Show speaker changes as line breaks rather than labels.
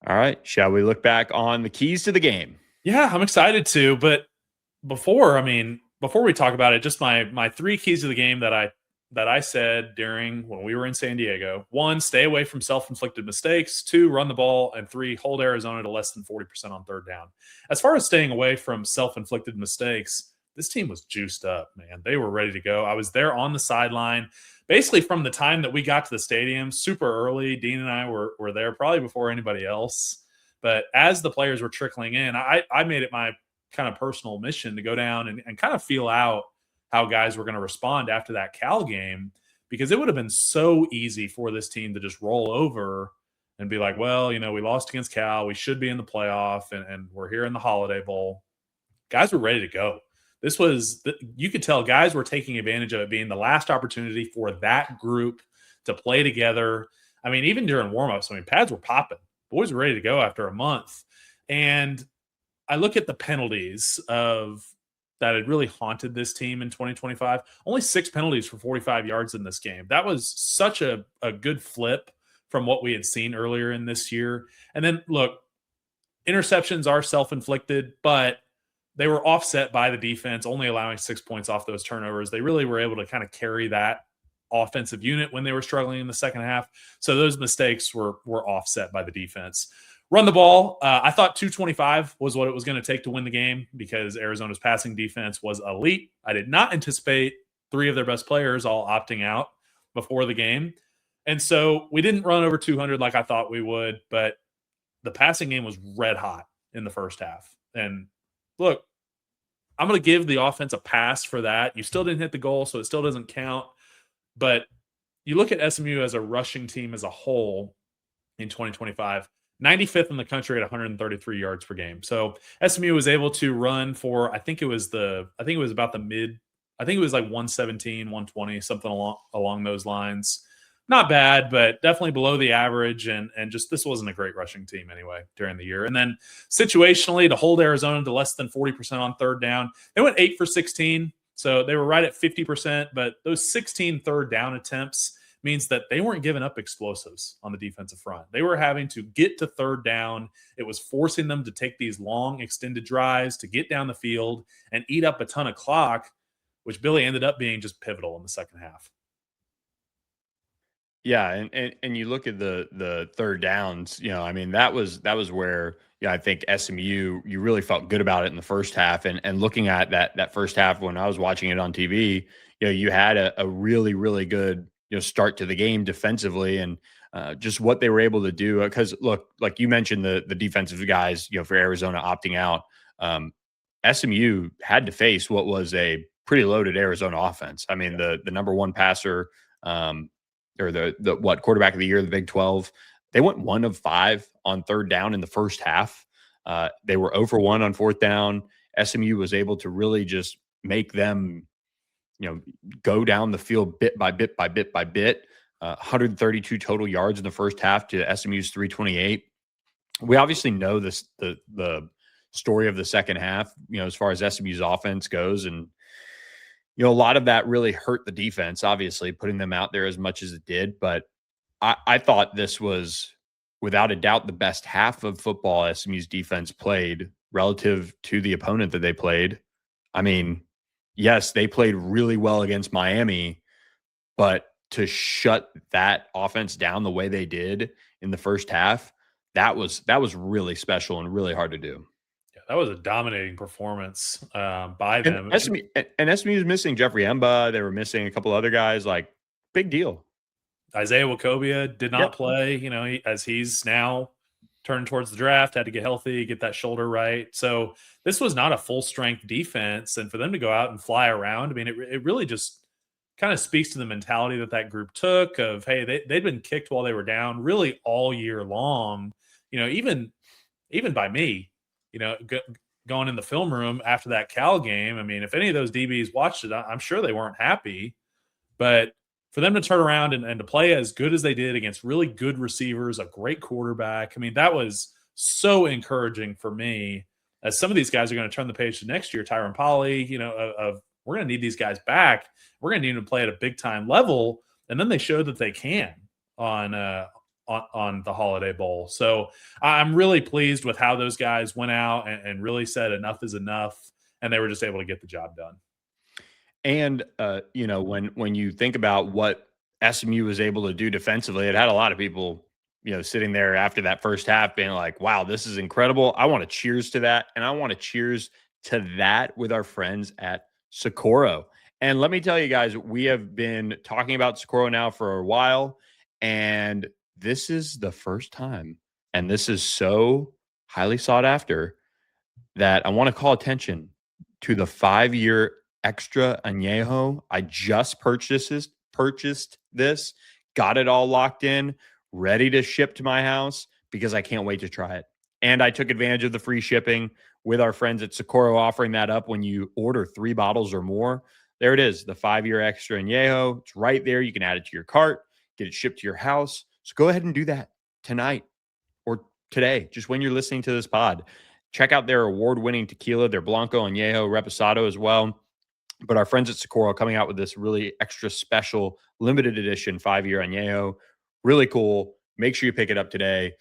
All right. Shall we look back on the keys to the game?
Yeah, I'm excited to. But before we talk about it, just my three keys to the game that I said during when we were in San Diego. One, stay away from self-inflicted mistakes. Two, run the ball. And three, hold Arizona to less than 40% on third down. As far as staying away from self-inflicted mistakes, this team was juiced up, man. They were ready to go. I was there on the sideline basically from the time that we got to the stadium super early. Dean and I were there probably before anybody else. But as the players were trickling in, I made it my kind of personal mission to go down and kind of feel out how guys were going to respond after that Cal game, because it would have been so easy for this team to just roll over and be like, well, we lost against Cal. We should be in the playoff, and we're here in the Holiday Bowl. Guys were ready to go. You could tell guys were taking advantage of it being the last opportunity for that group to play together. I mean, even during warmups, pads were popping. Boys were ready to go after a month. And I look at the penalties that had really haunted this team in 2025. Only 6 penalties for 45 yards in this game. That was such a good flip from what we had seen earlier in this year. And then, look, interceptions are self-inflicted, but they were offset by the defense, only allowing 6 points off those turnovers. They really were able to kind of carry that offensive unit when they were struggling in the second half. So those mistakes were offset by the defense. Run the ball. I thought 225 was what it was going to take to win the game because Arizona's passing defense was elite. I did not anticipate 3 of their best players all opting out before the game. And so we didn't run over 200 like I thought we would, but the passing game was red hot in the first half. And look, I'm going to give the offense a pass for that. You still didn't hit the goal, so it still doesn't count. But you look at SMU as a rushing team as a whole in 2025, 95th in the country at 133 yards per game. So SMU was able to run for, I think it was about the mid, I think it was like 117, 120, something along those lines. Not bad, but definitely below the average. And just this wasn't a great rushing team anyway during the year. And then situationally, to hold Arizona to less than 40% on third down, they went 8 for 16. So they were right at 50%. But those 16 third down attempts means that they weren't giving up explosives on the defensive front. They were having to get to third down. It was forcing them to take these long extended drives to get down the field and eat up a ton of clock, which Billy ended up being just pivotal in the second half.
Yeah, and you look at the third downs, that was where I think SMU, you really felt good about it in the first half. And looking at that first half when I was watching it on TV, you had a really, really good start to the game defensively, and just what they were able to do. Because look, like you mentioned, the defensive guys, for Arizona opting out, SMU had to face what was a pretty loaded Arizona offense. I mean, the number one passer, or the quarterback of the year, the Big 12, they went 1 of 5 on third down in the first half. They were 0 for 1 on fourth down. SMU was able to really just make them, go down the field bit by bit by bit by bit. 132 total yards in the first half to SMU's 328. We obviously know the story of the second half, as far as SMU's offense goes, and a lot of that really hurt the defense, obviously, putting them out there as much as it did. But I thought this was, without a doubt, the best half of football SMU's defense played relative to the opponent that they played. I mean, yes, they played really well against Miami, but to shut that offense down the way they did in the first half, that was really special and really hard to do.
That was a dominating performance by them.
And SMU was missing Jeffrey Emba. They were missing a couple other guys. Like, big deal.
Isaiah Wacobia did not play, as he's now turned towards the draft, had to get healthy, get that shoulder right. So this was not a full-strength defense. And for them to go out and fly around, it really just kind of speaks to the mentality that group took of, hey, they'd been kicked while they were down really all year long. Even by me, going in the film room after that Cal game. If any of those DBs watched it, I'm sure they weren't happy. But for them to turn around and to play as good as they did against really good receivers, a great quarterback, that was so encouraging for me, as some of these guys are going to turn the page to next year. Tyron Polley, we're going to need these guys back. We're going to need them to play at a big-time level. And then they showed that they can on on the Holiday Bowl. So I'm really pleased with how those guys went out and really said enough is enough, and they were just able to get the job done.
And when you think about what SMU was able to do defensively, it had a lot of people, sitting there after that first half being like, wow, this is incredible. I want to cheers to that. And I want to cheers to that with our friends at Socorro. And let me tell you guys, we have been talking about Socorro now for a while. And this is the first time, and this is so highly sought after, that I want to call attention to the 5-year extra añejo. I just purchased this, got it all locked in, ready to ship to my house because I can't wait to try it. And I took advantage of the free shipping with our friends at Socorro, offering that up when you order 3 bottles or more. There it is, the 5-year extra añejo. It's right there. You can add it to your cart, get it shipped to your house. So go ahead and do that tonight or today, just when you're listening to this pod. Check out their award-winning tequila, their Blanco Añejo Reposado as well. But our friends at Socorro coming out with this really extra special limited edition 5-year Añejo. Really cool. Make sure you pick it up today.